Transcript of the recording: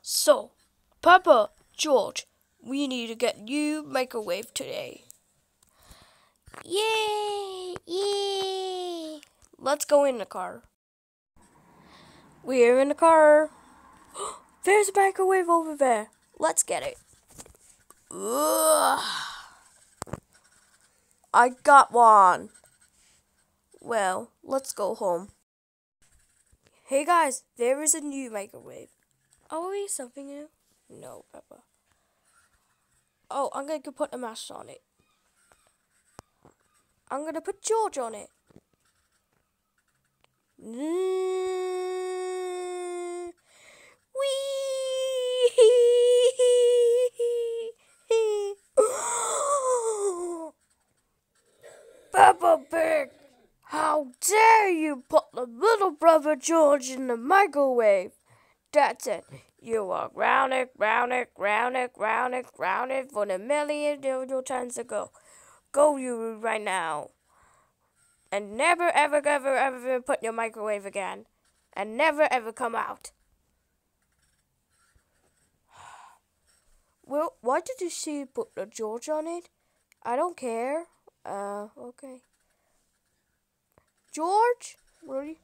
So, Peppa, George, we need to get you microwave today. Yay! Yay! Let's go in the car. We're in the car. There's a microwave over there. Let's get it. Ugh. I got one. Well, let's go home. Hey guys, there is a new microwave. Are we something new? No, Peppa. Oh, I'm going to put a mask on it. I'm going to put George on it. Peppa Pig, how dare you put the little brother George in the microwave? That's it. You are grounded for the million times ago. Go you right now. And never ever put in your microwave again. And never ever come out. Well, why did you see put the George on it? I don't care. Okay. George? Really?